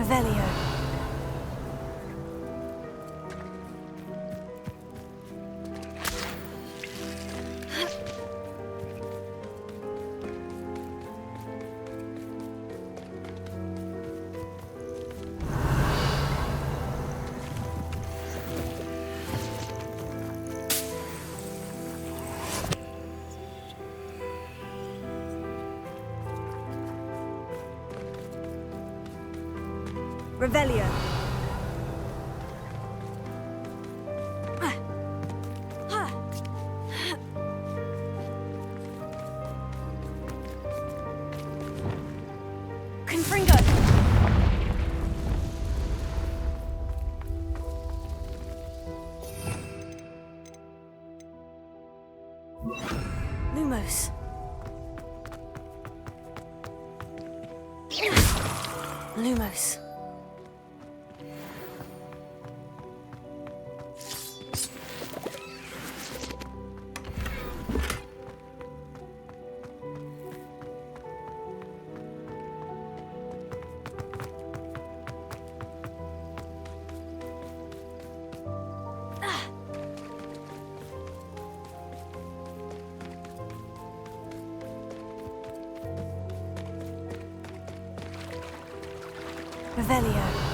Revelio. Revelio. Confringo. Lumos. Lumos. Revelio.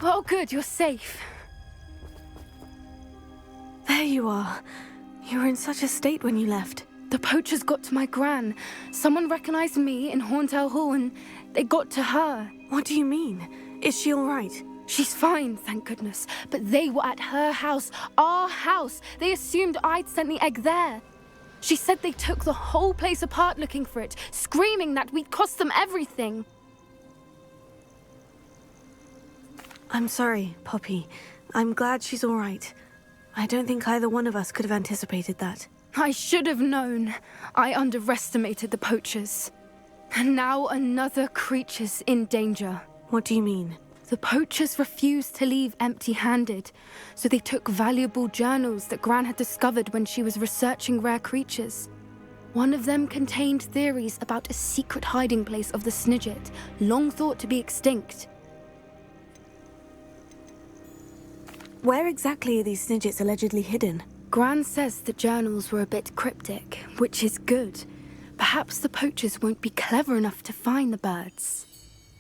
Oh, good, you're safe. There you are. You were in such a state when you left. The poachers got to my gran. Someone recognized me in Horntail Hall and they got to her. What do you mean? Is she all right? She's fine, thank goodness. But they were at her house, our house. They assumed I'd sent the egg there. She said they took the whole place apart looking for it, screaming that we'd cost them everything. I'm sorry, Poppy. I'm glad she's all right. I don't think either one of us could have anticipated that. I should have known. I underestimated the poachers. And now another creature's in danger. What do you mean? The poachers refused to leave empty-handed, so they took valuable journals that Gran had discovered when she was researching rare creatures. One of them contained theories about a secret hiding place of the Snidget, long thought to be extinct. Where exactly are these Snidgets allegedly hidden? Gran says the journals were a bit cryptic, which is good. Perhaps the poachers won't be clever enough to find the birds.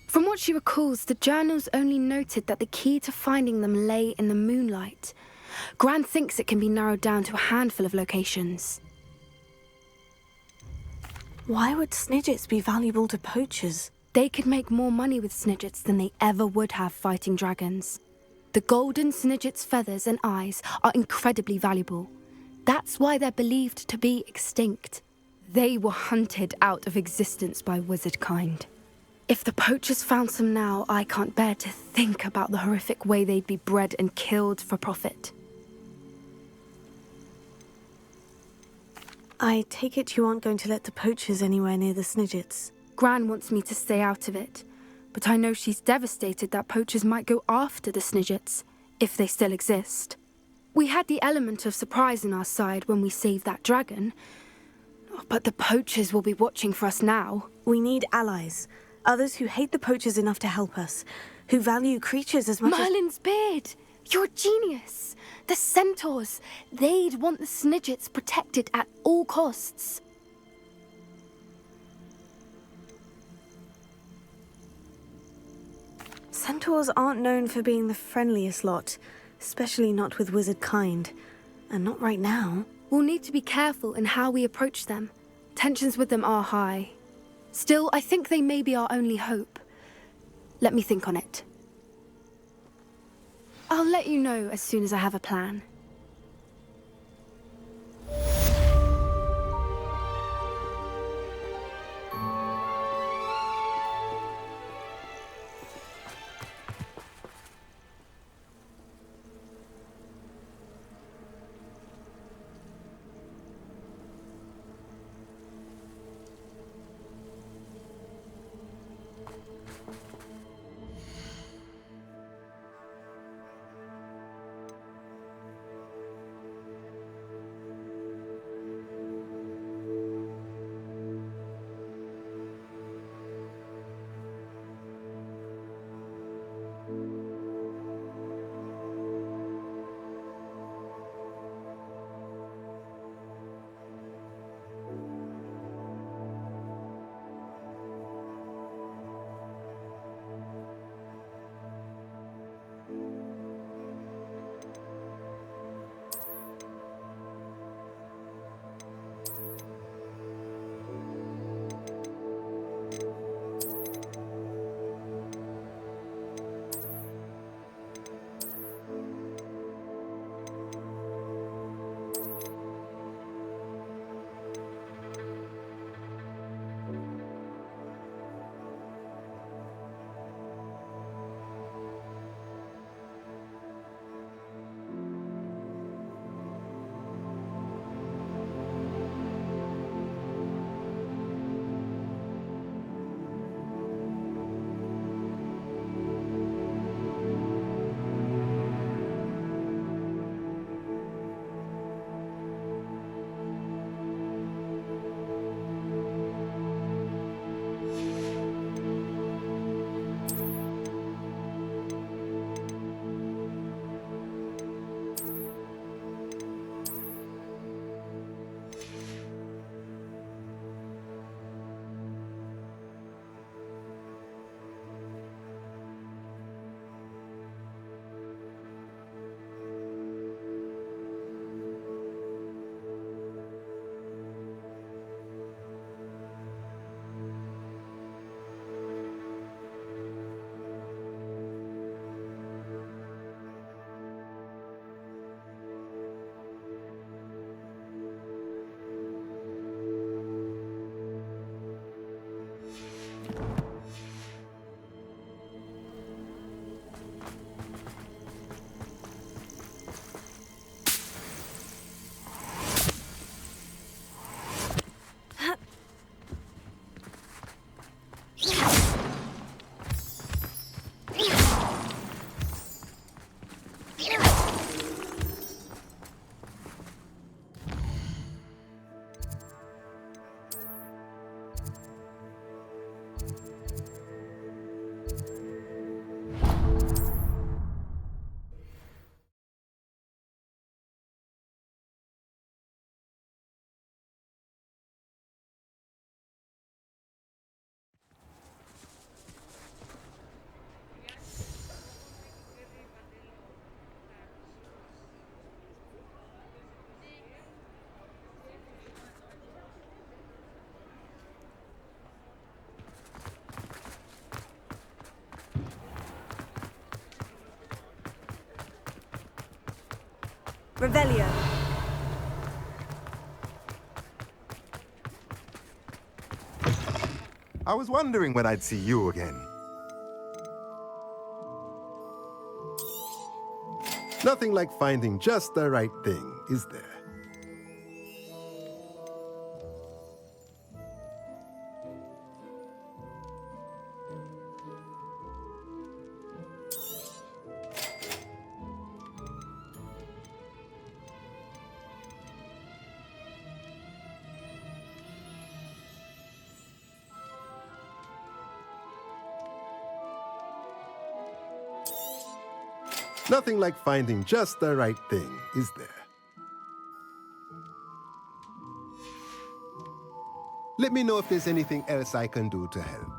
From what she recalls, the journals only noted that the key to finding them lay in the moonlight. Gran thinks it can be narrowed down to a handful of locations. Why would Snidgets be valuable to poachers? They could make more money with Snidgets than they ever would have fighting dragons. The golden Snidget's feathers and eyes are incredibly valuable. That's why they're believed to be extinct. They were hunted out of existence by wizard kind. If the poachers found some now, I can't bear to think about the horrific way they'd be bred and killed for profit. I take it you aren't going to let the poachers anywhere near the Snidgets. Gran wants me to stay out of it, but I know she's devastated that poachers might go after the Snidgets, if they still exist. We had the element of surprise on our side when we saved that dragon, but the poachers will be watching for us now. We need allies. Others who hate the poachers enough to help us, who value creatures as much Merlin's beard! You're a genius! The centaurs! They'd want the Snidgets protected at all costs. Centaurs aren't known for being the friendliest lot, especially not with wizard kind. And not right now. We'll need to be careful in how we approach them. Tensions with them are high. Still, I think they may be our only hope. Let me think on it. I'll let you know as soon as I have a plan. Revelio. I was wondering when I'd see you again. Nothing like finding just the right thing, is there? Nothing like finding just the right thing, is there? Let me know if there's anything else I can do to help.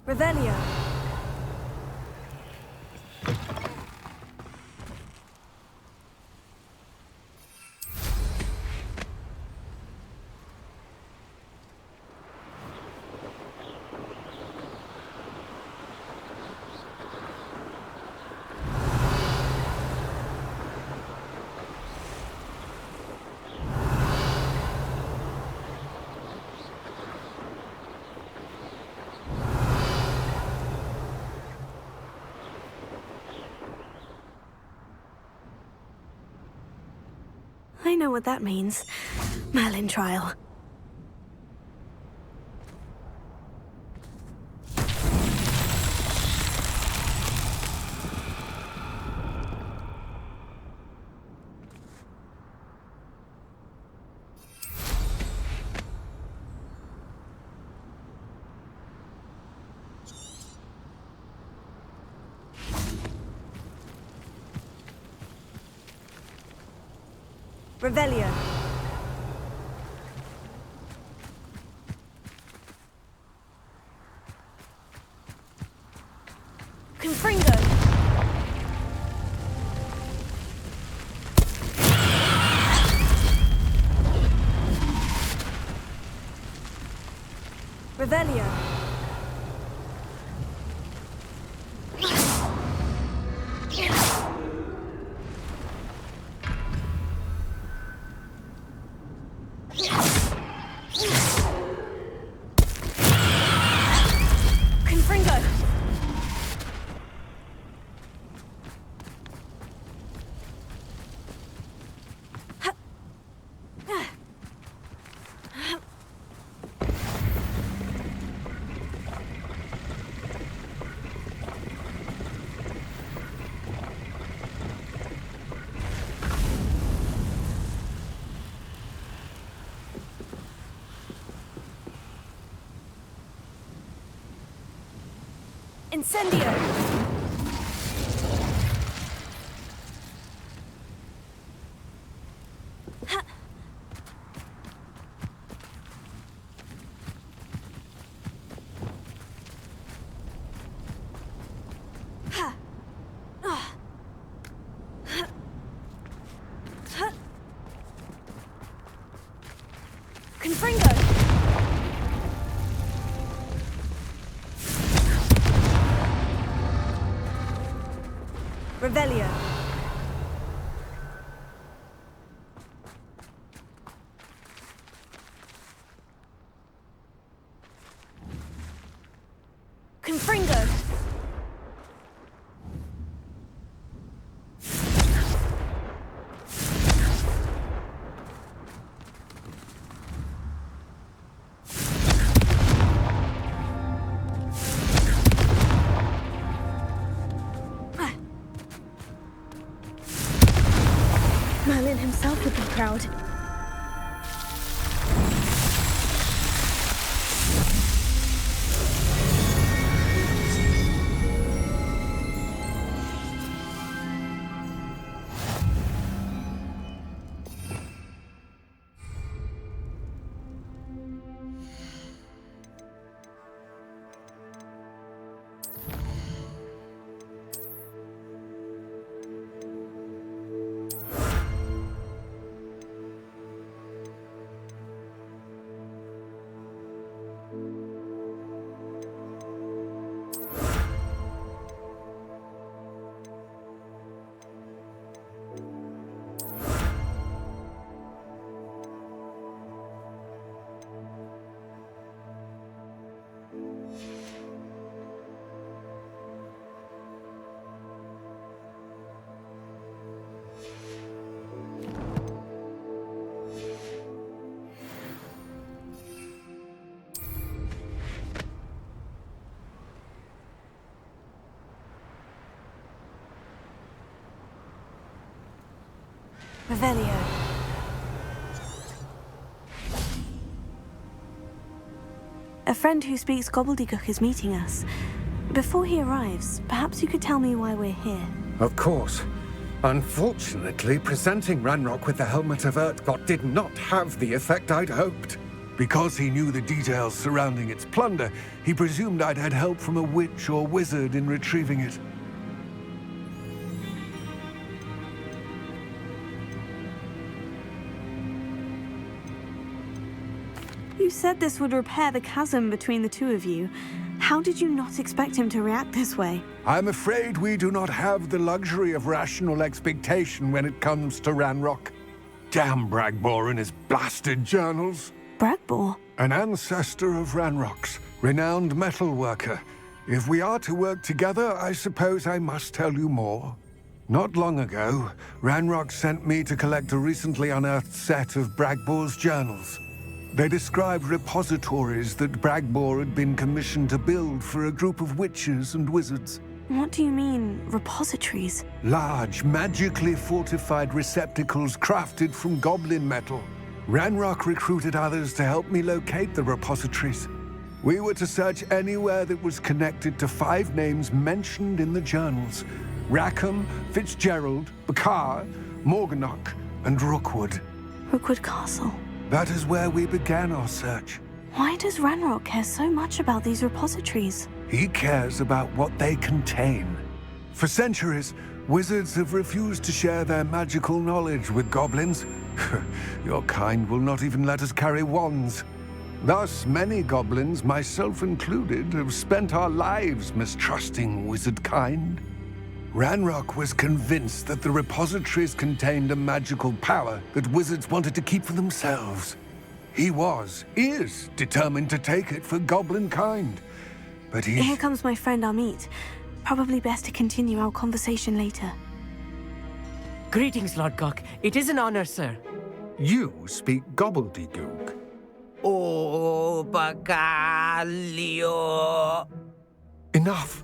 Revelio. I know what that means. Merlin trial. Revelio. Confringo. Revelio. Confringo. Incendio! Confringo! Revelio. proud. Revelio. A friend who speaks gobbledygook is meeting us. Before he arrives, perhaps you could tell me why we're here. Of course. Unfortunately, presenting Ranrock with the Helmet of Urtkot did not have the effect I'd hoped. Because he knew the details surrounding its plunder, he presumed I'd had help from a witch or wizard in retrieving it. You said this would repair the chasm between the two of you. How did you not expect him to react this way? I'm afraid we do not have the luxury of rational expectation when it comes to Ranrock. Damn Bragbor and his blasted journals. Bragbor? An ancestor of Ranrock's, renowned metal worker. If we are to work together, I suppose I must tell you more. Not long ago, Ranrock sent me to collect a recently unearthed set of Bragbor's journals. They described repositories that Bragbor had been commissioned to build for a group of witches and wizards. What do you mean, repositories? Large, magically fortified receptacles crafted from goblin metal. Ranrock recruited others to help me locate the repositories. We were to search anywhere that was connected to 5 names mentioned in the journals: Rackham, Fitzgerald, Bakar, Morganach, and Rookwood. Rookwood Castle. That is where we began our search. Why does Ranrock care so much about these repositories? He cares about what they contain. For centuries, wizards have refused to share their magical knowledge with goblins. Your kind will not even let us carry wands. Thus, many goblins, myself included, have spent our lives mistrusting wizard kind. Ranrock was convinced that the repositories contained a magical power that wizards wanted to keep for themselves. He is determined to take it for goblin kind. But Here comes my friend Amit. Probably best to continue our conversation later. Greetings, Lord Cock. It is an honor, sir. You speak gobbledygook. Oh, Bacalio. Enough.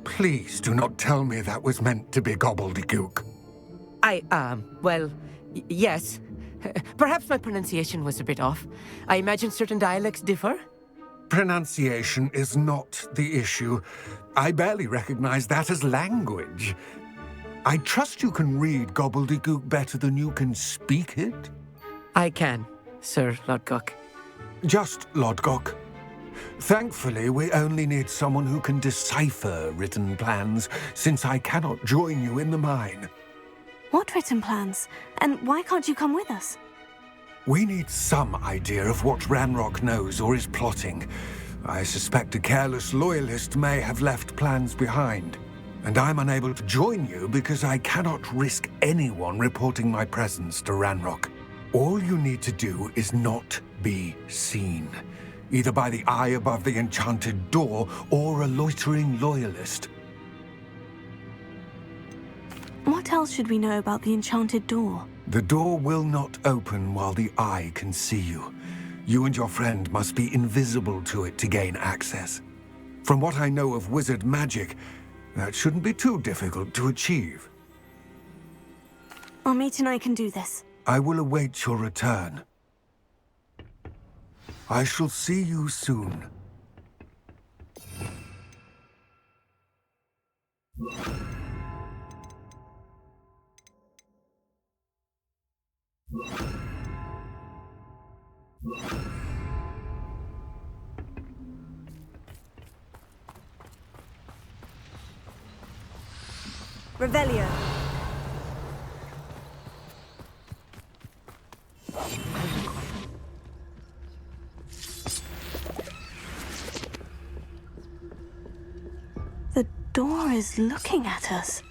Please do not tell me that was meant to be gobbledygook. Well, yes. Perhaps my pronunciation was a bit off. I imagine certain dialects differ. Pronunciation is not the issue. I barely recognize that as language. I trust you can read gobbledygook better than you can speak it? I can, Sir Lodgok. Just Lodgok. Thankfully, we only need someone who can decipher written plans, since I cannot join you in the mine. What written plans? And why can't you come with us? We need some idea of what Ranrock knows or is plotting. I suspect a careless loyalist may have left plans behind. And I'm unable to join you because I cannot risk anyone reporting my presence to Ranrock. All you need to do is not be seen, either by the eye above the enchanted door or a loitering loyalist. What else should we know about the enchanted door? The door will not open while the eye can see you. You and your friend must be invisible to it to gain access. From what I know of wizard magic, that shouldn't be too difficult to achieve. Amit and I can do this. I will await your return. I shall see you soon. Revelio. The door is looking at us.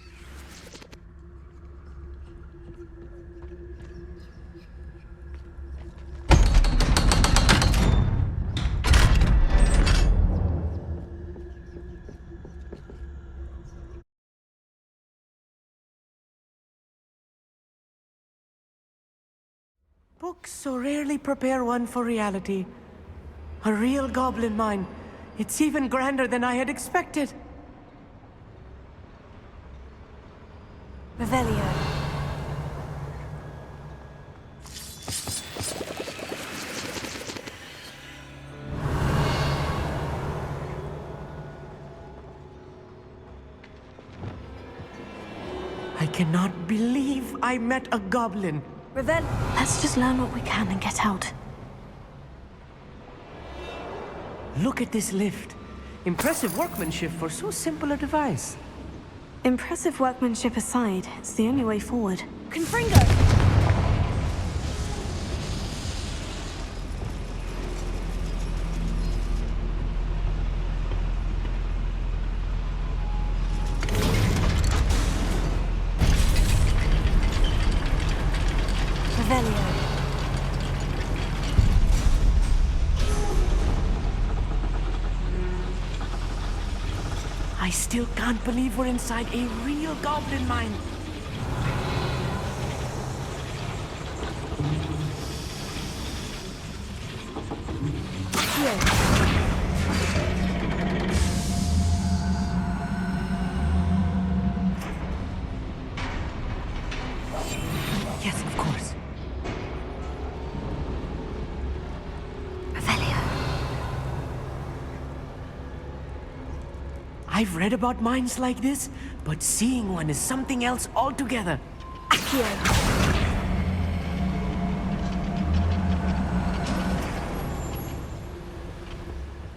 Books so rarely prepare one for reality. A real goblin mine. It's even grander than I had expected. Revelio. I cannot believe I met a goblin. Let's just learn what we can and get out. Look at this lift. Impressive workmanship for so simple a device. Impressive workmanship aside, it's the only way forward. Confringo! Revelio. I still can't believe we're inside a real goblin mine. Yes, of course. Revelio. I've read about mines like this, but seeing one is something else altogether.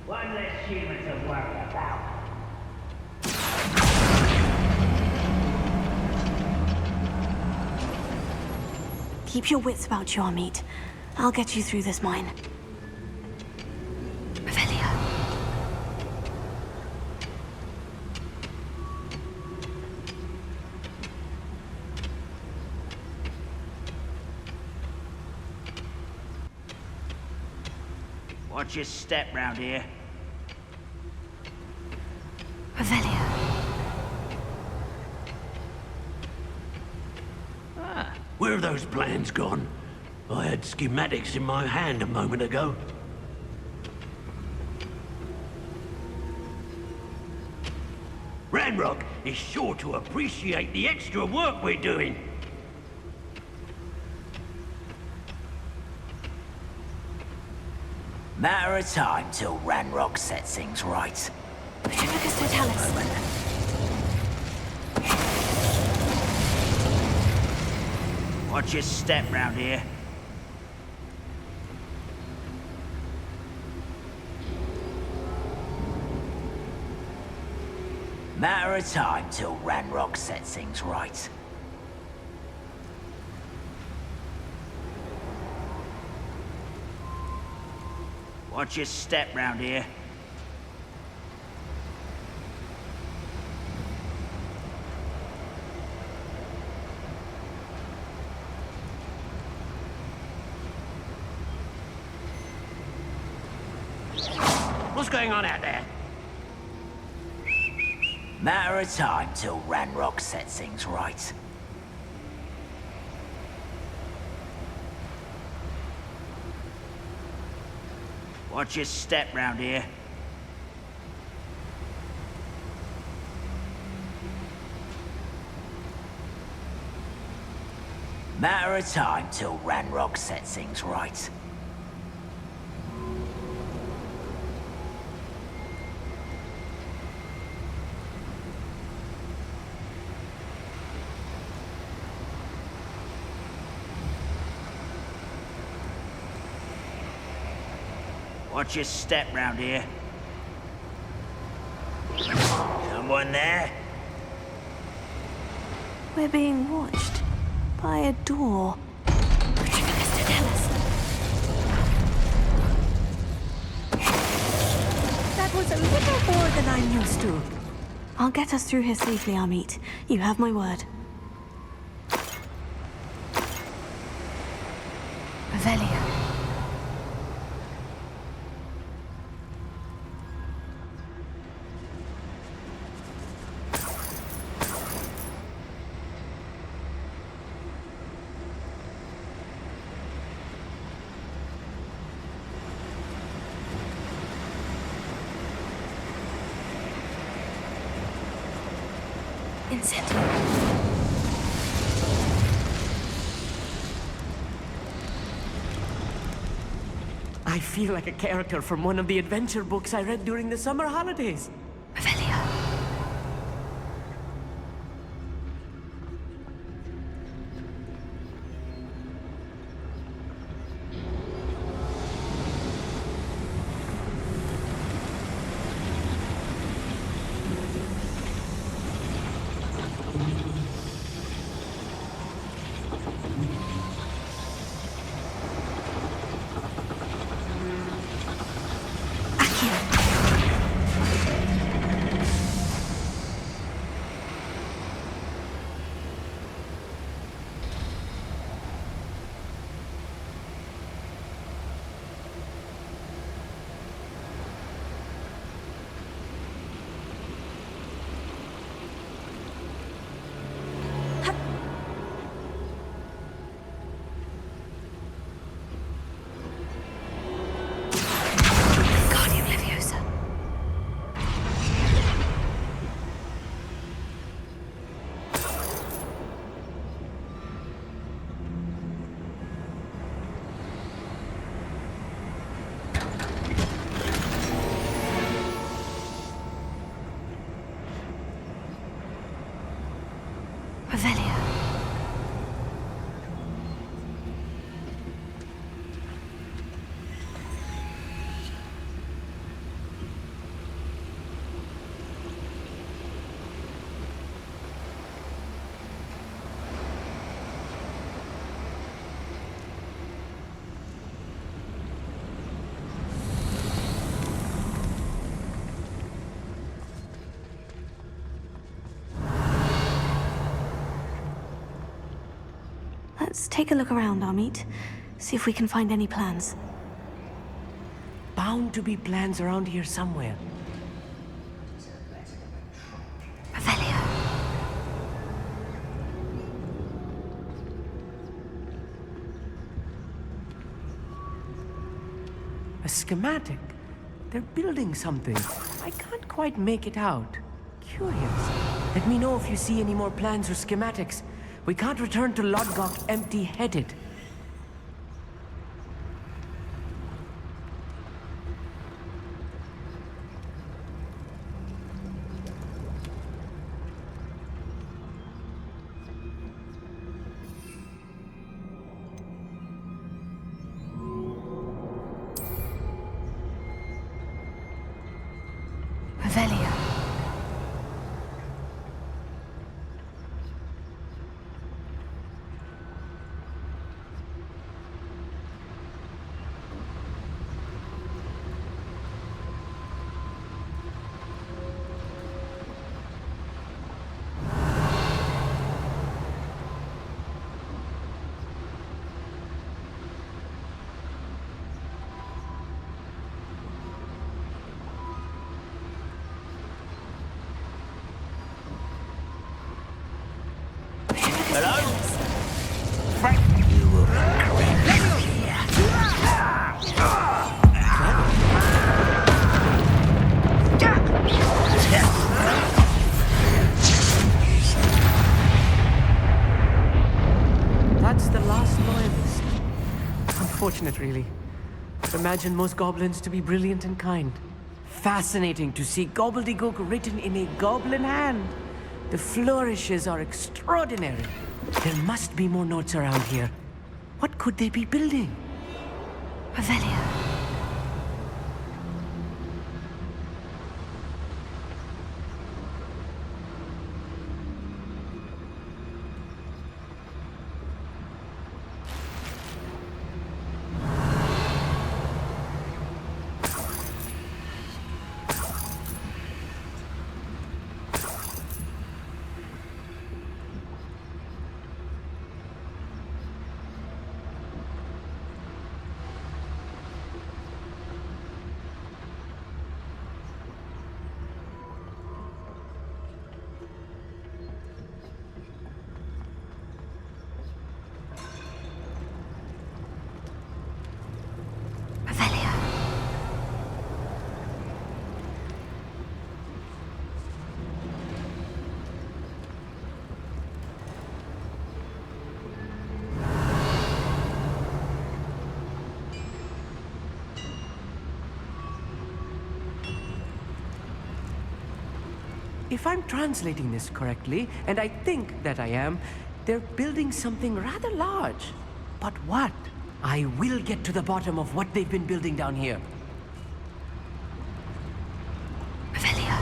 One less human to worry about. Keep your wits about you, Amit. I'll get you through this mine. Revelio. Watch your step round here. Revelio. Where have those plans gone? I had schematics in my hand a moment ago. Ranrock is sure to appreciate the extra work we're doing. Matter of time till Ranrock sets things right. Petrificus Totalis. Watch your step round here. Matter of time till Ranrock sets things right. Watch your step round here. What's going on out there? Matter of time till Ranrock sets things right. Watch your step round here. Matter of time till Ranrock sets things right. Watch your step round here. Someone there? We're being watched by a door. That was a little more than I'm used to. I'll get us through here safely, Amit. You have my word. Revelio. Incendio. I feel like a character from one of the adventure books I read during the summer holidays. Revelio. Guardian Leviosa. Revelio. Let's take a look around, Amit. See if we can find any plans. Bound to be plans around here somewhere. Revelio. A schematic. They're building something. I can't quite make it out. Curious. Let me know if you see any more plans or schematics. We can't return to Lodgok empty-headed. Revelio. honest, really. Imagine most goblins to be brilliant and kind. Fascinating to see gobbledygook written in a goblin hand. The flourishes are extraordinary. There must be more notes around here. What could they be building? Revelio. If I'm translating this correctly, and I think that I am, they're building something rather large. But what? I will get to the bottom of what they've been building down here. Revelio.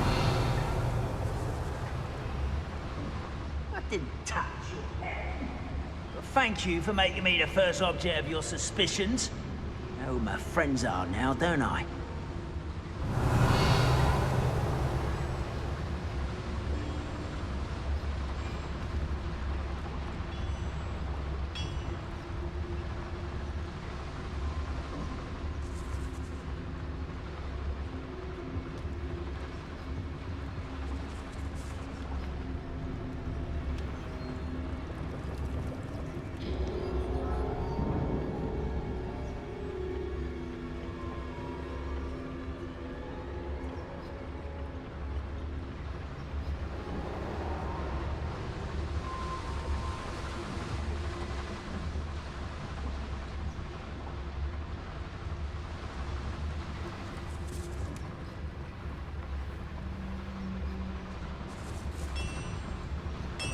I didn't touch your head. But thank you for making me the first object of your suspicions. I know who my friends are now, don't I?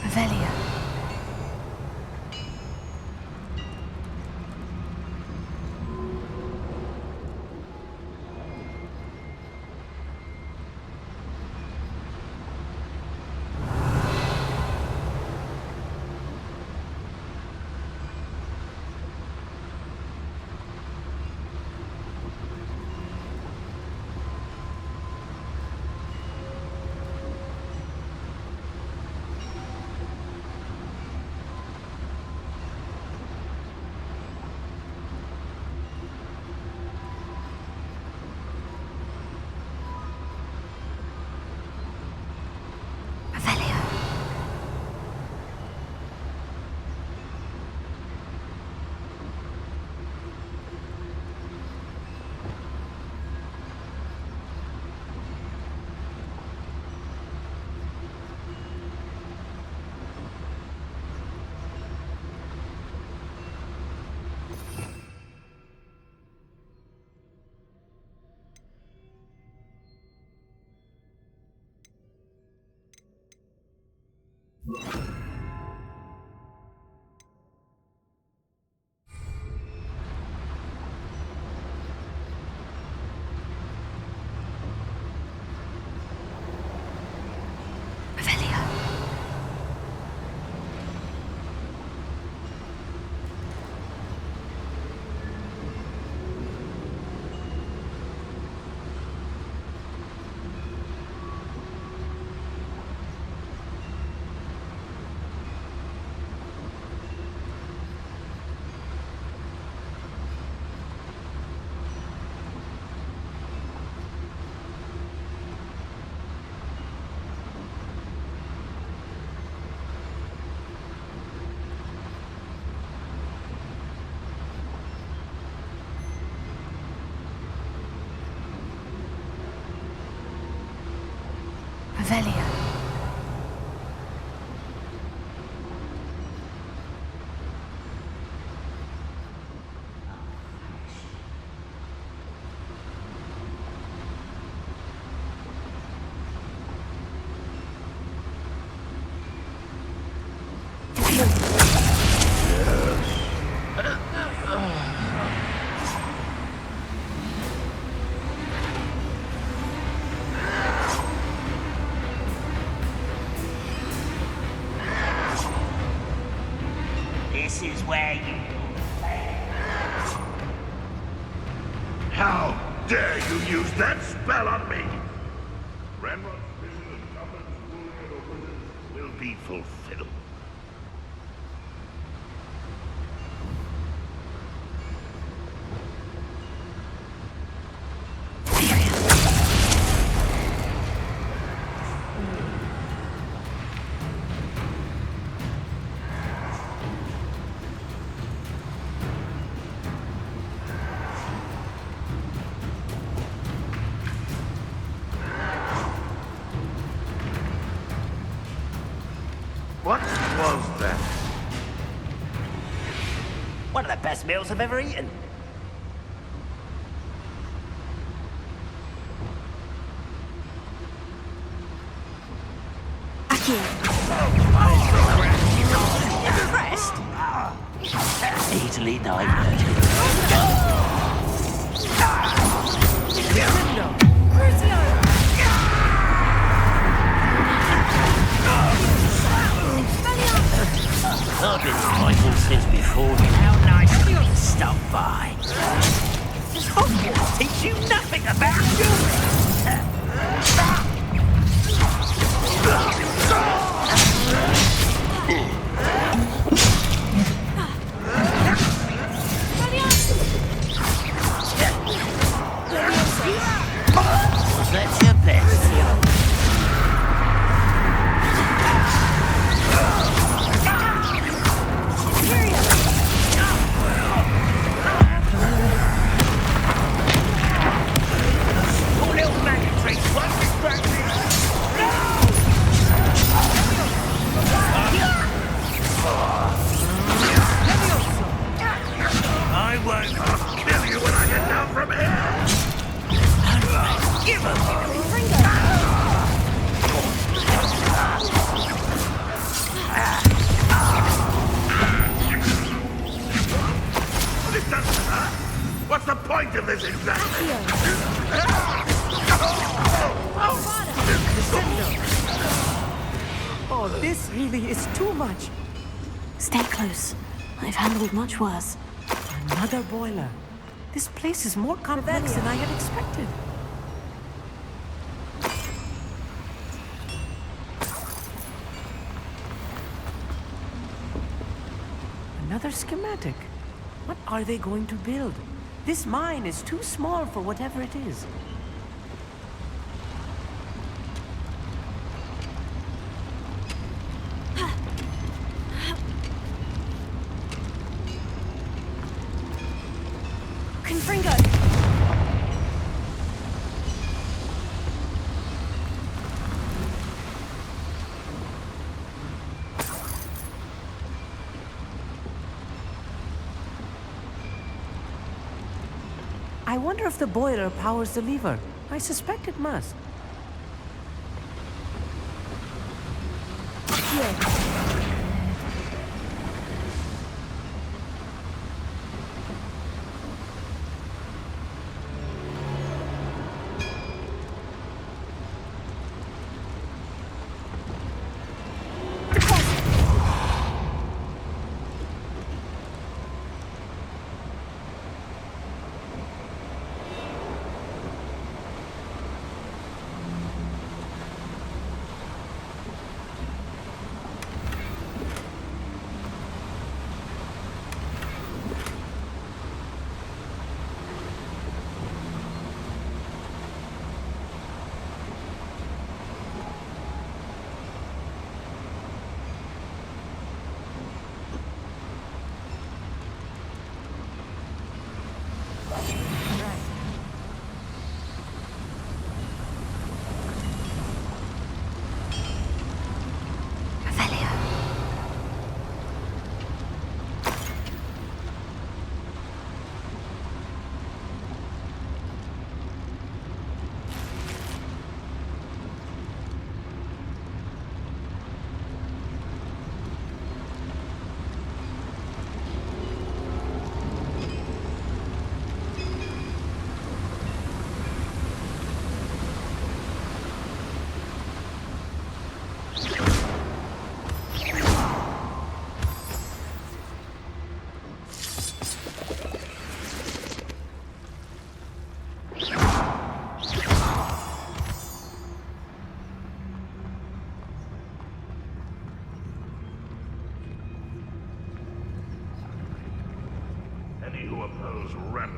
Revelio. Revelio. This is where you... How dare you use that spell on me? Renrod's vision of goblins ruling over wizards will be fulfilled. What was that? One of the best meals I've ever eaten. Impressed? Easily diverted. I've been fighting since before you. How nice of you to stop by. Does Hogwarts teach you nothing about Was that your best? I won't kill you when I get down from here! Give us This doesn't hurt! What's the point of this exactly? Oh, this really is too much. Stay close. I've handled much worse. Another boiler. This place is more complex than I had expected. Another schematic. What are they going to build? This mine is too small for whatever it is. Confringo! I wonder if the boiler powers the lever. I suspect it must.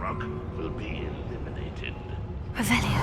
Ranrock will be eliminated. Revelio.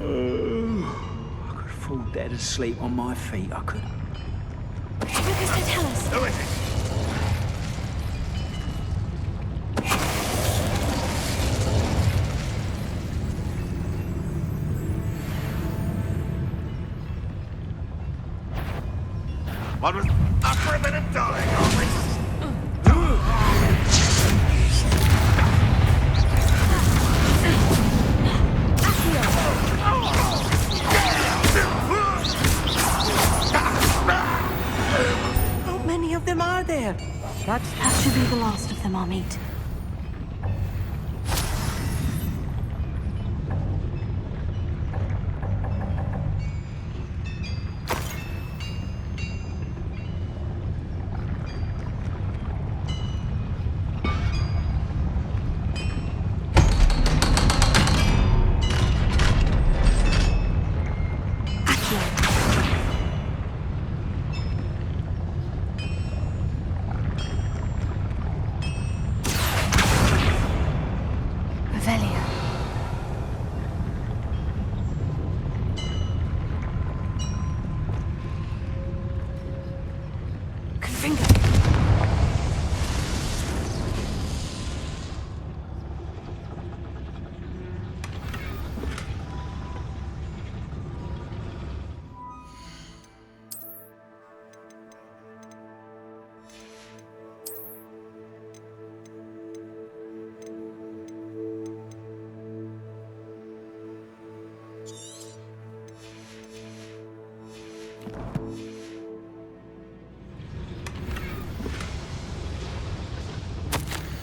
I could fall dead asleep on my feet, I could. Tell us. Who is it? What was up for a bit of dying, aren't we? How many of them are there? That should be the last of them, I'll meet.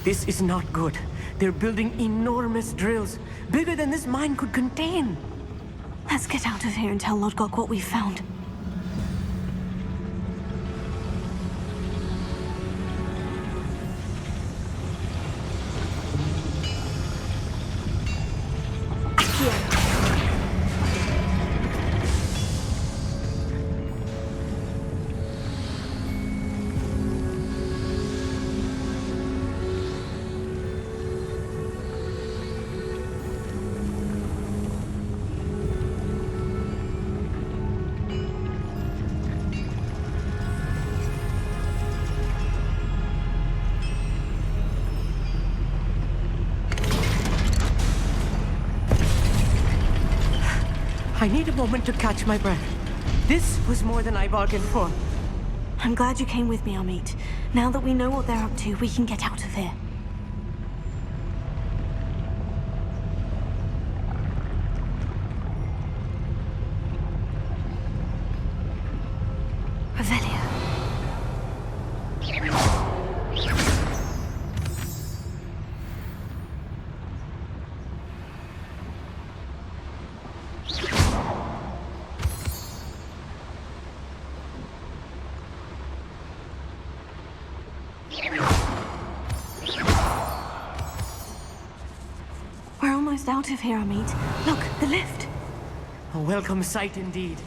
This is not good. They're building enormous drills, bigger than this mine could contain. Let's get out of here and tell Lodgok what we've found. I need a moment to catch my breath. This was more than I bargained for. I'm glad you came with me, Amit. Now that we know what they're up to, we can get out of here. Revelio. We're almost out of here, Amit. Look, the lift. A welcome sight indeed.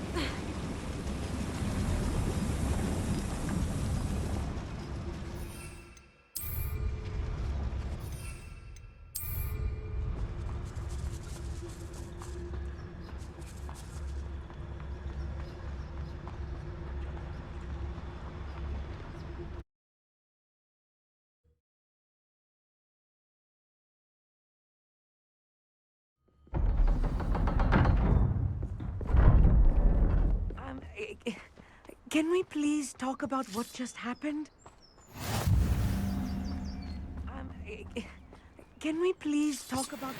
Can we please talk about what just happened? Can we please talk about...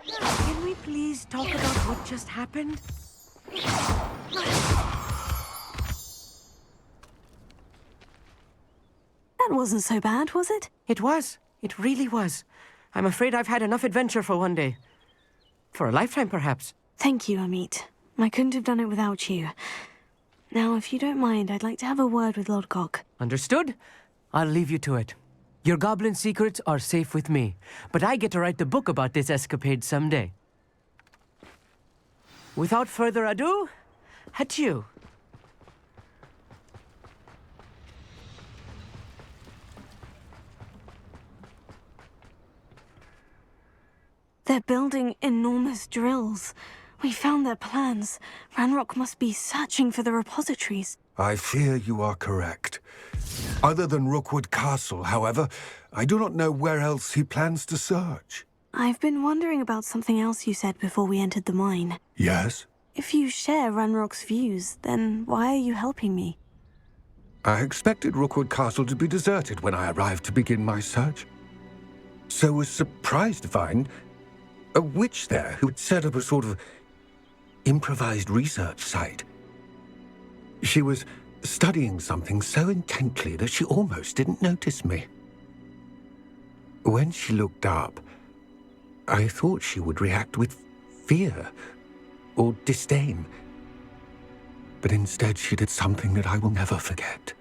Can we please talk about what just happened? That wasn't so bad, was it? It was. It really was. I'm afraid I've had enough adventure for one day. For a lifetime, perhaps. Thank you, Amit. I couldn't have done it without you. Now, if you don't mind, I'd like to have a word with Lodgok. Understood? I'll leave you to it. Your goblin secrets are safe with me, but I get to write the book about this escapade someday. Without further ado, adieu. They're building enormous drills. We found their plans. Ranrock must be searching for the repositories. I fear you are correct. Other than Rookwood Castle, however, I do not know where else he plans to search. I've been wondering about something else you said before we entered the mine. Yes? If you share Ranrock's views, then why are you helping me? I expected Rookwood Castle to be deserted when I arrived to begin my search. So was surprised to find a witch there who had set up a sort of improvised research site. She was studying something so intently that she almost didn't notice me. When she looked up, I thought she would react with fear or disdain. But instead she did something that I will never forget.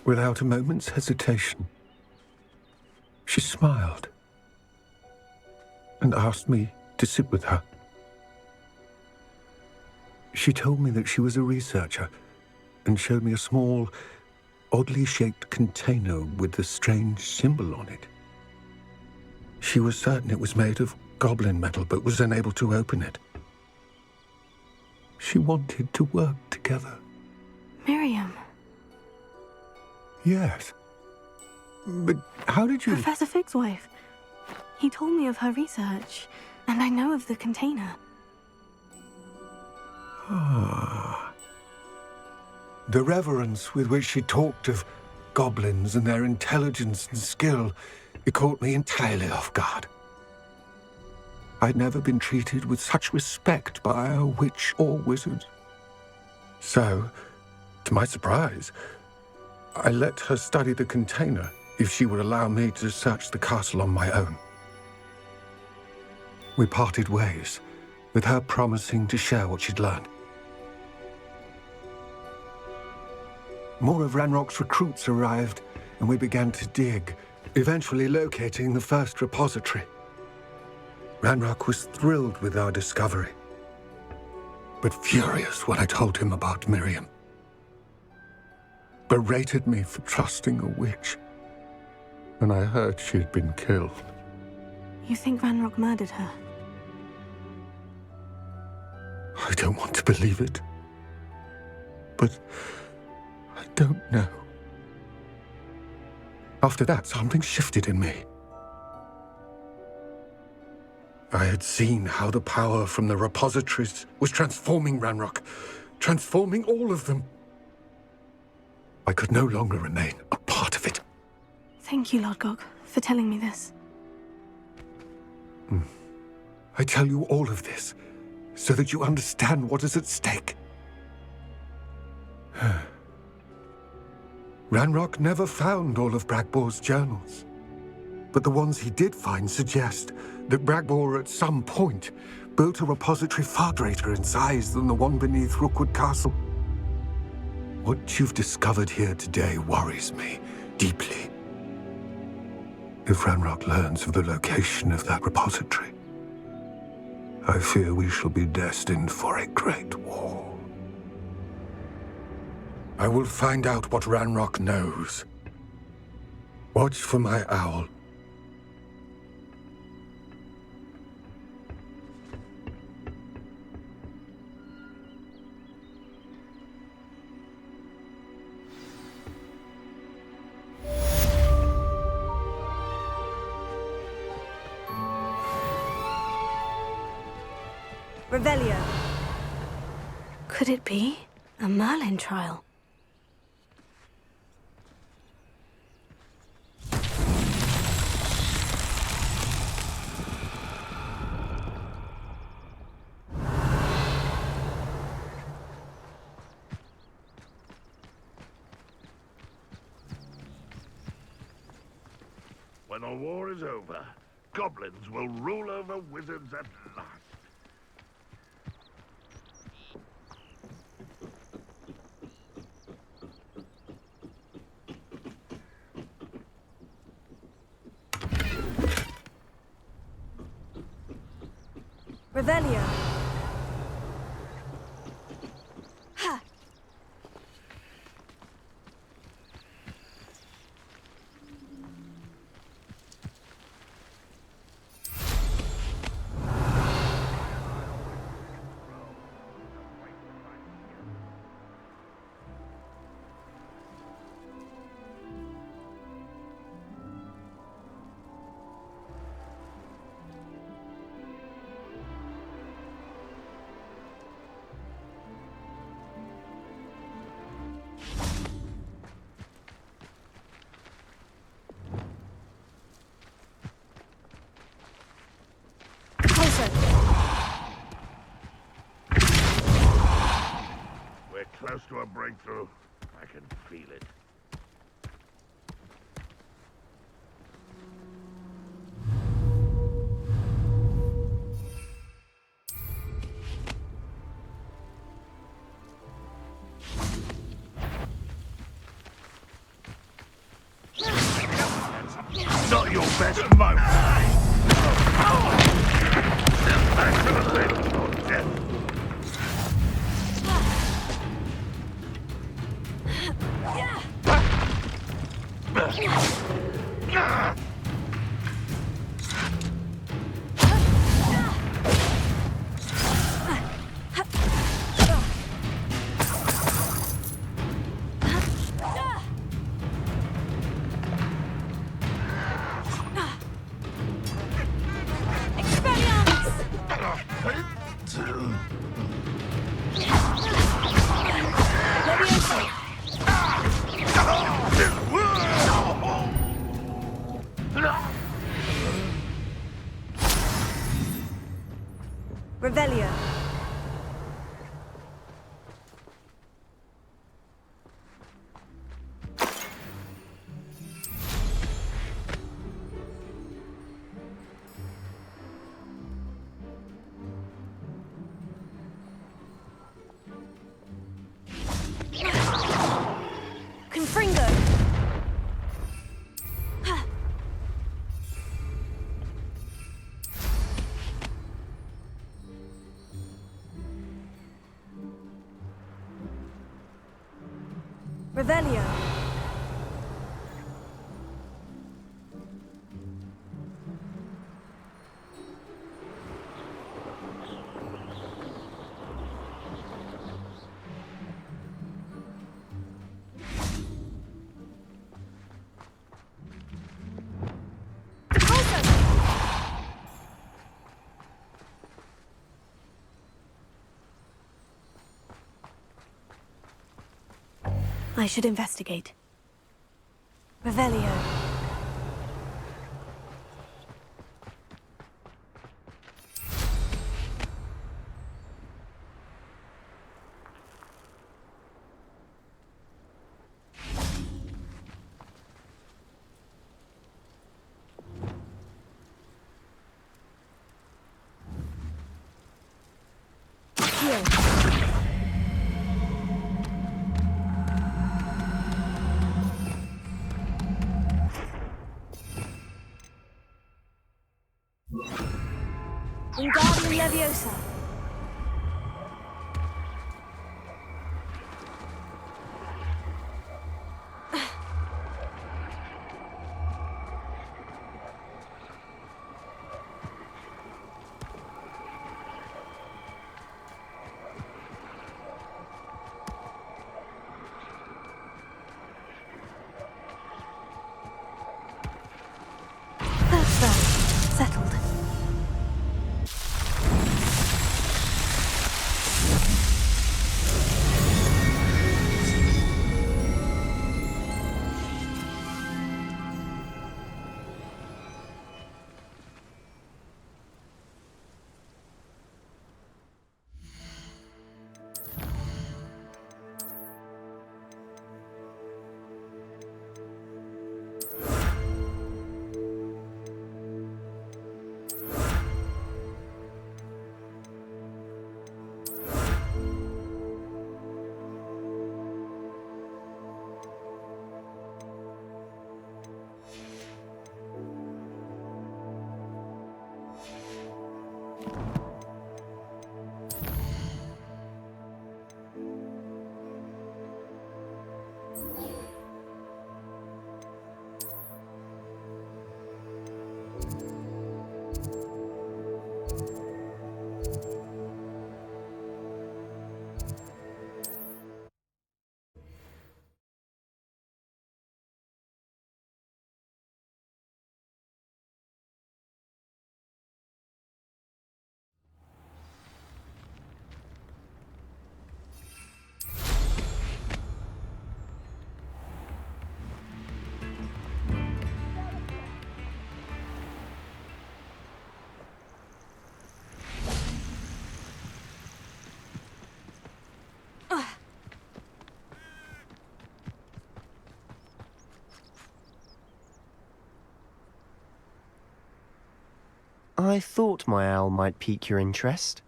Without a moment's hesitation, she smiled and asked me to sit with her. She told me that she was a researcher and showed me a small, oddly shaped container with a strange symbol on it. She was certain it was made of goblin metal, but was unable to open it. She wanted to work together. Miriam. Yes. But how did you... Professor Fig's wife. He told me of her research, and I know of the container. Ah. The reverence with which she talked of goblins and their intelligence and skill, it caught me entirely off guard. I'd never been treated with such respect by a witch or wizard. So, to my surprise, I let her study the container if she would allow me to search the castle on my own. We parted ways, with her promising to share what she'd learned. More of Ranrock's recruits arrived, and we began to dig, eventually locating the first repository. Ranrock was thrilled with our discovery, but furious when I told him about Miriam. Berated me for trusting a witch, and I heard she had been killed. You think Ranrock murdered her? I don't want to believe it, but I don't know. After that, something shifted in me. I had seen how the power from the repositories was transforming Ranrock, transforming all of them. I could no longer remain a part of it. Thank you, Lodgok, for telling me this. I tell you all of this so that you understand what is at stake. Ranrock never found all of Bragbor's journals, but the ones he did find suggest that Bragbor at some point built a repository far greater in size than the one beneath Rookwood Castle. What you've discovered here today worries me deeply. If Ranrock learns of the location of that repository, I fear we shall be destined for a great war. I will find out what Ranrock knows. Watch for my owl. Revelio. Could it be a Merlin trial? When the war is over, goblins will rule over wizards at last. Revelio. Ha! We're close to a breakthrough. I can feel it. Not your best moment. Back to the left, or death. Revelio. Revelio. I should investigate. Revelio. Here. Wingardium Leviosa. That's that. Settled. I thought my owl might pique your interest.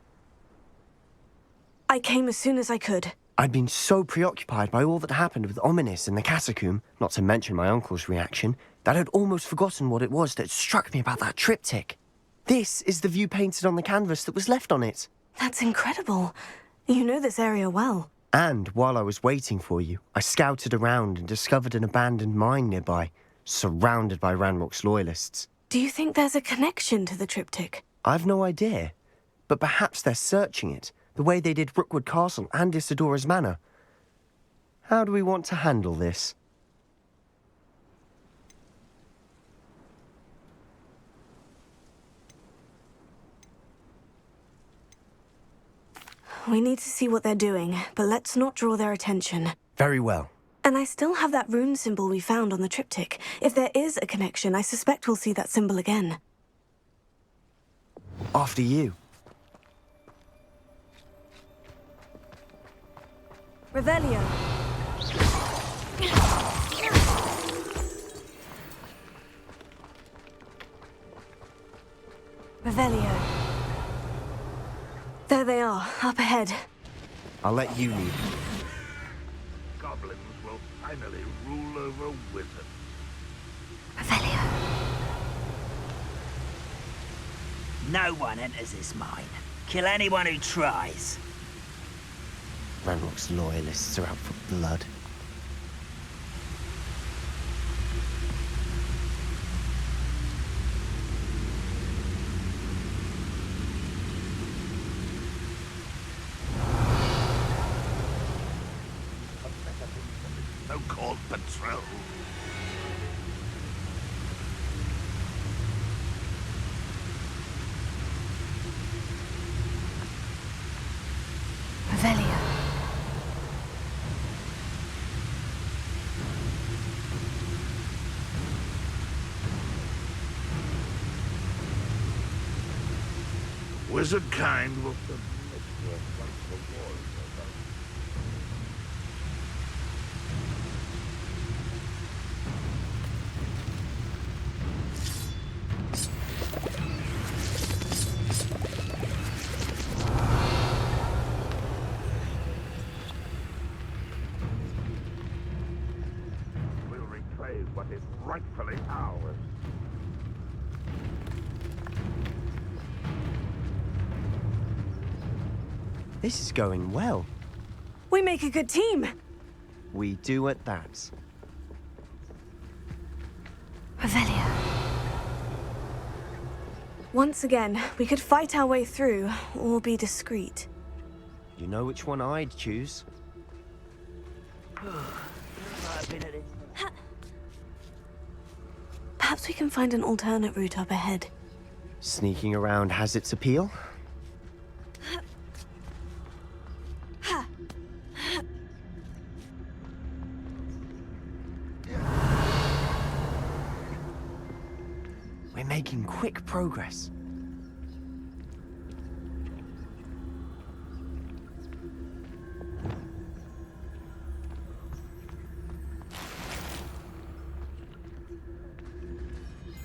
I came as soon as I could. I'd been so preoccupied by all that happened with Ominis in the catacomb, not to mention my uncle's reaction, that I'd almost forgotten what it was that struck me about that triptych. This is the view painted on the canvas that was left on it. That's incredible. You know this area well. And while I was waiting for you, I scouted around and discovered an abandoned mine nearby, surrounded by Ranrock's loyalists. Do you think there's a connection to the triptych? I've no idea, but perhaps they're searching it, the way they did Rookwood Castle and Isidora's Manor. How do we want to handle this? We need to see what they're doing, but let's not draw their attention. Very well. And I still have that rune symbol we found on the triptych. If there is a connection, I suspect we'll see that symbol again. After you. Revelio. Revelio. There they are, up ahead. I'll let you lead. Goblins will finally rule over wizards. Revelio. No one enters this mine. Kill anyone who tries. Ranrock's loyalists are out for blood. Revelio. Wizard kind will... We'll reclaim what is rightfully ours. This is going well. We make a good team. We do at that. Revelio. Once again, we could fight our way through, or be discreet. You know which one I'd choose. Perhaps we can find an alternate route up ahead. Sneaking around has its appeal. We're making quick progress.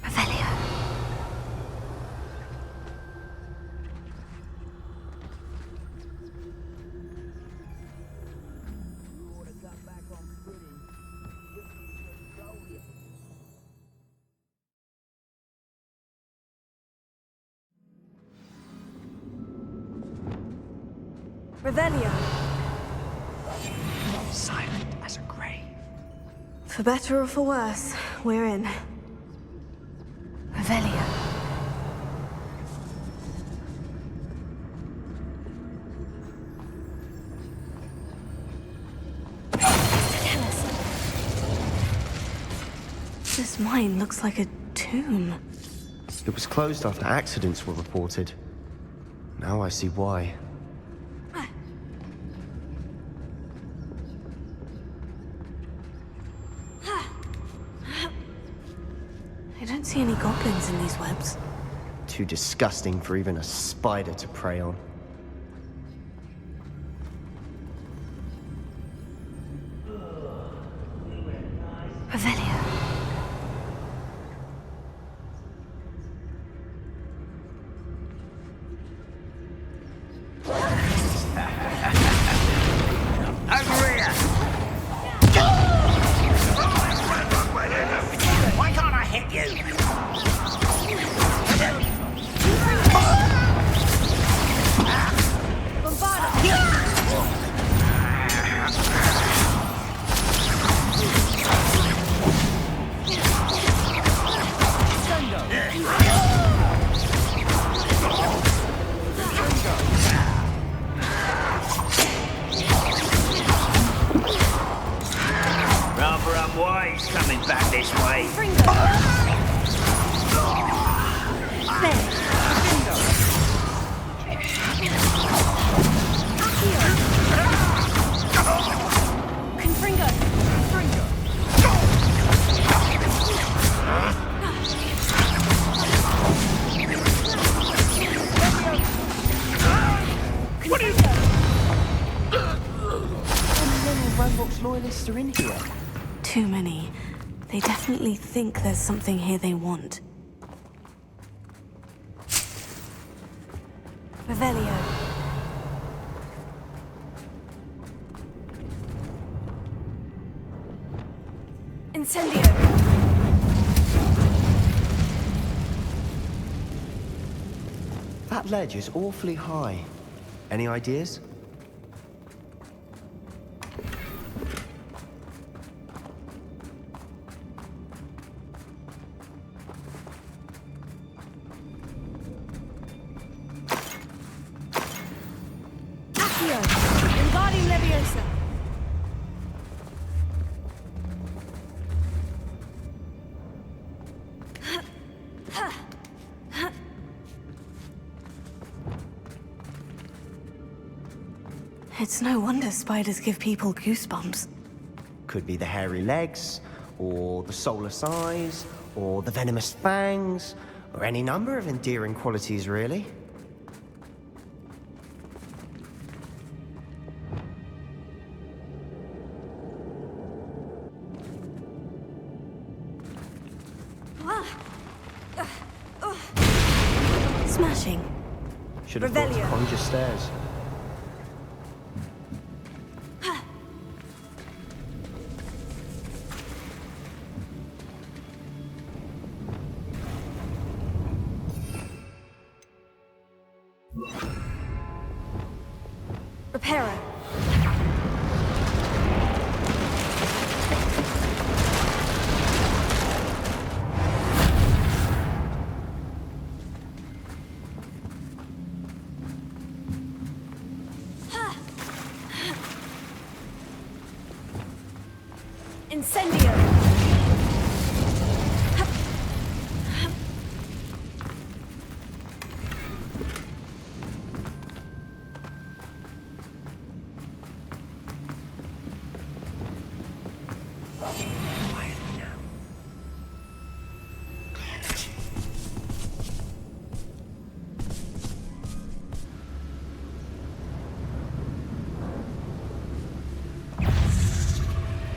Revelio. Revelio. Silent as a grave. For better or for worse, we're in. Revelio. This mine looks like a tomb. It was closed after accidents were reported. Now I see why. I don't see any goblins in these webs. Too disgusting for even a spider to prey on. Revelio. Over here! Why can't I hit you? Rather unwise coming back this way. Loyalists are in here. Too many. They definitely think there's something here they want. Revelio. Incendio. That ledge is awfully high. Any ideas? It's no wonder spiders give people goosebumps. Could be the hairy legs, or the soulless eyes, or the venomous fangs, or any number of endearing qualities, really. Smashing. Should have thought to Revelio. conjure stairs. Reparo. Incendio.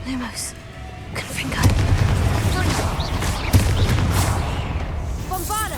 Lumos. Confringo. Bombarda.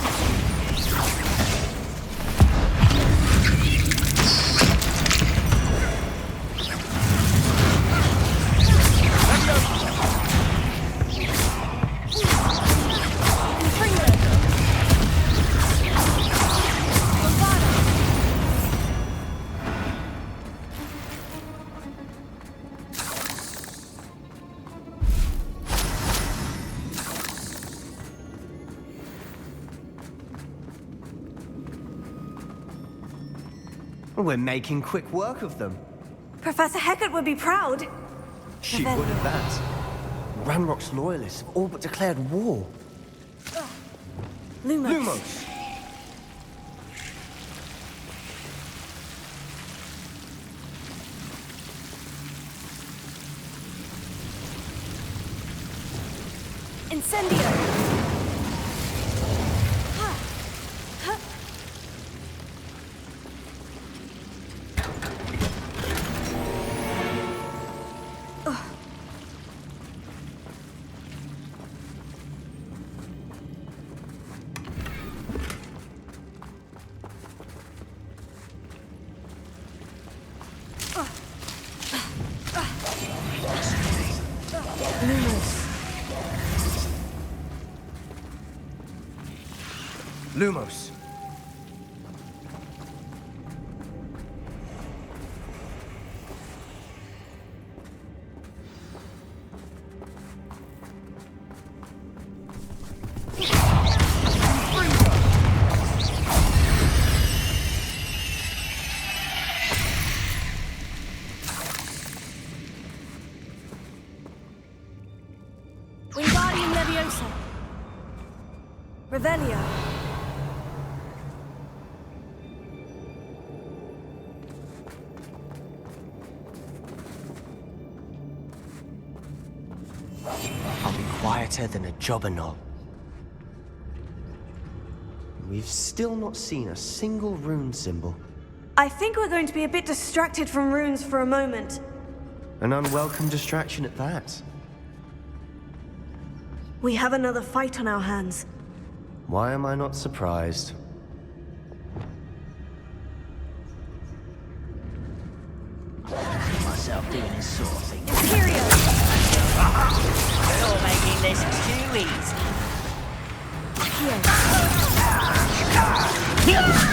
We're making quick work of them. Professor Hecat would be proud. She would at that. Ranrock's loyalists have all but declared war. Lumos. Lumos! Incendio. Lumos. Wingardium Leviosa. Revelio. I'll be quieter than a jobberknoll. We've still not seen a single rune symbol. I think we're going to be a bit distracted from runes for a moment. An unwelcome distraction at that. We have another fight on our hands. Why am I not surprised? Myself doing this sort of thing. Imperio! You're making this too easy. No!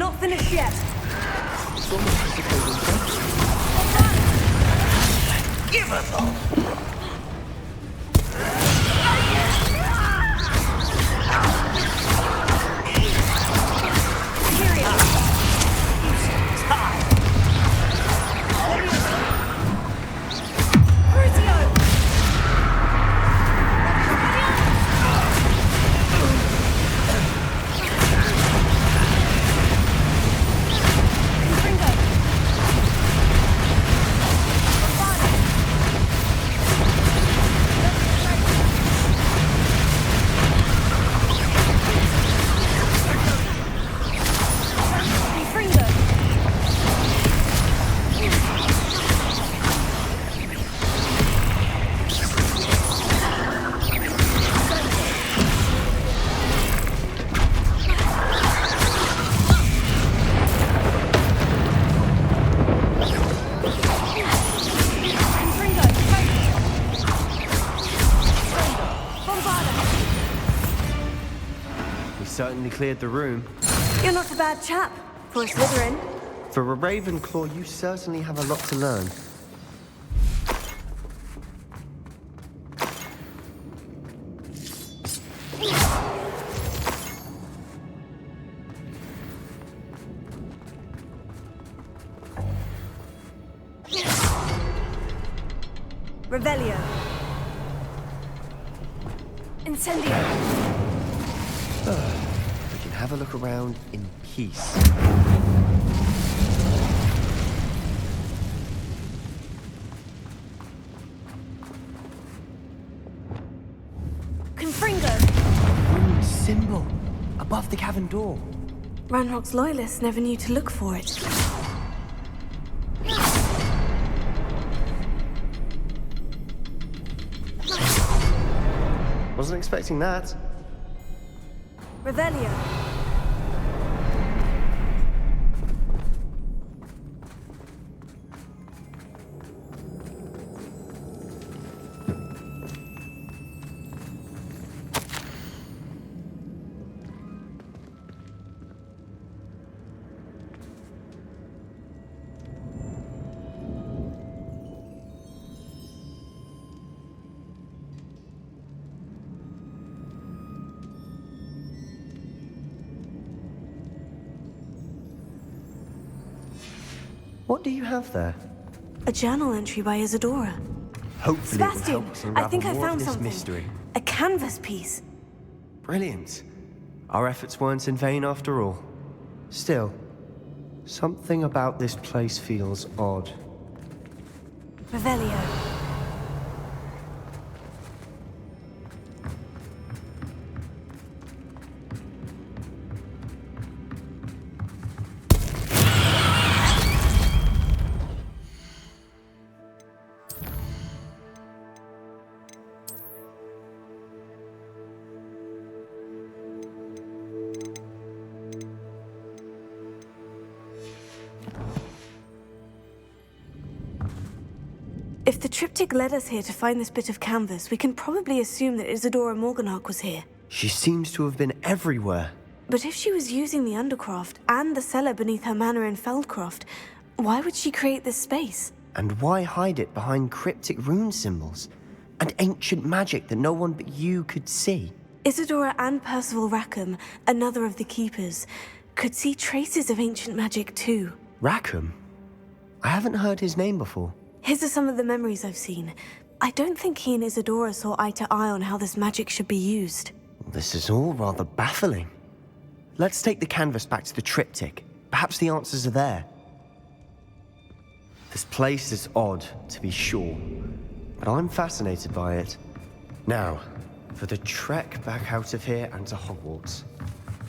not finished yet. Give us all! Certainly cleared the room. You're not a bad chap for a Slytherin. For a Ravenclaw, you certainly have a lot to learn. Revelio. Incendio. We can have a look around in peace. Confringo. Rune symbol above the cavern door. Ranrock's loyalists never knew to look for it. Wasn't expecting that. Revelio. What do you have there? A journal entry by Isadora. Hopefully it will Sebastian, help us I unravel think I more of found this something. mystery. A canvas piece. Brilliant. Our efforts weren't in vain after all. Still, something about this place feels odd. Revelio. If the triptych led us here to find this bit of canvas, we can probably assume that Isadora Morganach was here. She seems to have been everywhere. But if she was using the Undercroft and the cellar beneath her manor in Feldcroft, why would she create this space? And why hide it behind cryptic rune symbols? And ancient magic that no one but you could see? Isadora and Percival Rackham, another of the Keepers, could see traces of ancient magic too. Rackham? I haven't heard his name before. His are some of the memories I've seen. I don't think he and Isadora saw eye to eye on how this magic should be used. This is all rather baffling. Let's take the canvas back to the triptych. Perhaps the answers are there. This place is odd, to be sure, but I'm fascinated by it. Now, for the trek back out of here and to Hogwarts.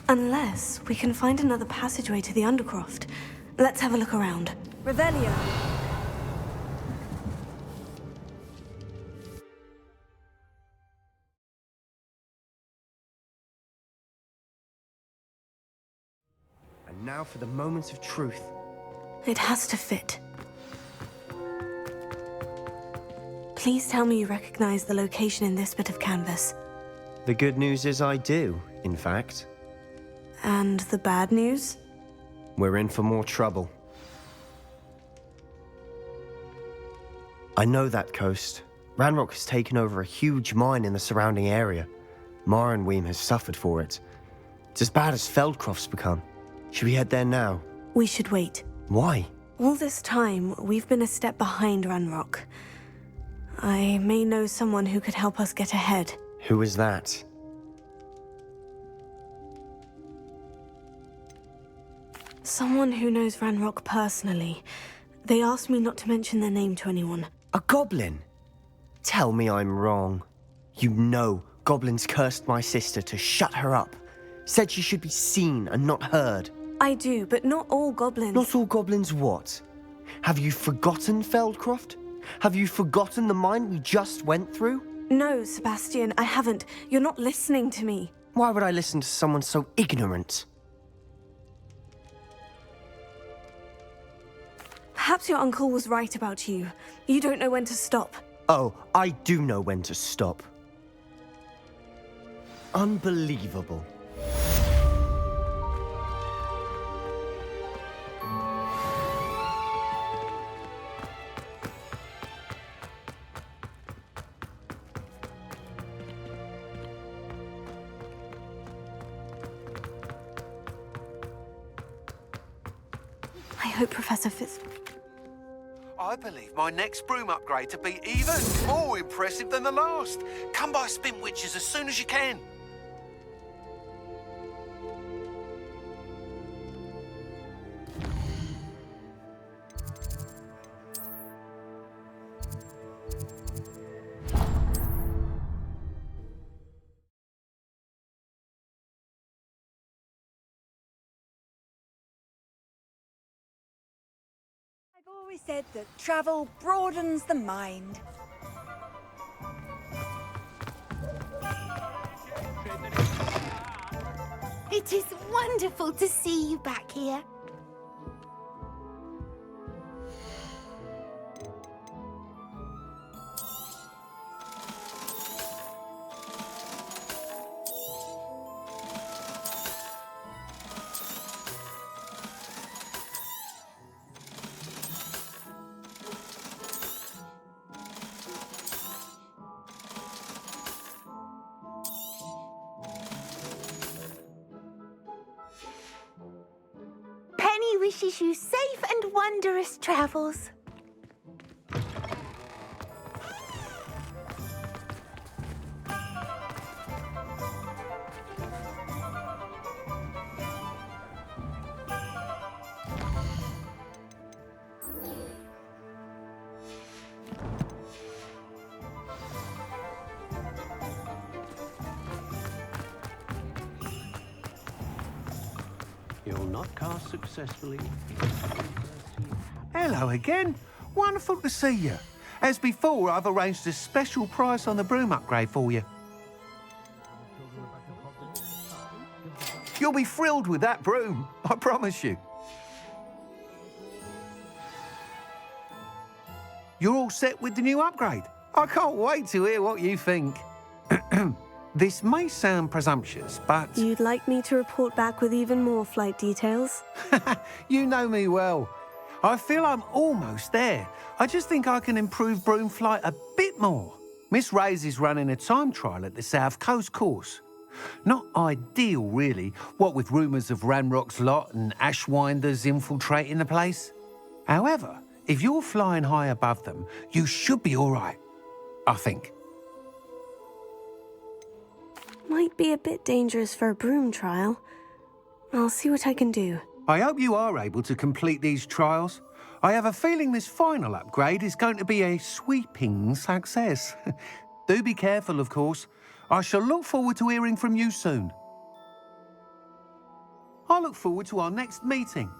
Unless we can find another passageway to the Undercroft. Let's have a look around. Revelio. And now for the moment of truth. It has to fit. Please tell me you recognize the location in this bit of canvas. The good news is I do, in fact. And the bad news? We're in for more trouble. I know that coast. Ranrock has taken over a huge mine in the surrounding area. Marrenweem has suffered for it. It's as bad as Feldcroft's become. Should we head there now? We should wait. Why? All this time, we've been a step behind Ranrock. I may know someone who could help us get ahead. Who is that? Someone who knows Ranrock personally. They asked me not to mention their name to anyone. A goblin? Tell me I'm wrong. You know goblins cursed my sister to shut her up. Said she should be seen and not heard. I do, but not all goblins. Not all goblins what? Have you forgotten Feldcroft? Have you forgotten the mine we just went through? No, Sebastian, I haven't. You're not listening to me. Why would I listen to someone so ignorant? Perhaps your uncle was right about you. You don't know when to stop. Oh, I do know when to stop. Unbelievable. I hope Professor I believe my next broom upgrade to be even more impressive than the last. Come by Spin Witches as soon as you can. I've always said that travel broadens the mind. It is wonderful to see you back here. Penny wishes you safe and wondrous travels. You'll not cast successfully. Hello again. Wonderful to see you. As before, I've arranged a special price on the broom upgrade for you. You'll be thrilled with that broom, I promise you. You're all set with the new upgrade. I can't wait to hear what you think. This may sound presumptuous, but... You'd like me to report back with even more flight details? You know me well. I feel I'm almost there. I just think I can improve broom flight a bit more. Miss Ray's is running a time trial at the South Coast course. Not ideal, really, what with rumours of Ranrock's lot and Ashwinders infiltrating the place. However, if you're flying high above them, you should be all right, I think. Might be a bit dangerous for a broom trial. I'll see what I can do. I hope you are able to complete these trials. I have a feeling this final upgrade is going to be a sweeping success. Do be careful, of course. I shall look forward to hearing from you soon. I look forward to our next meeting.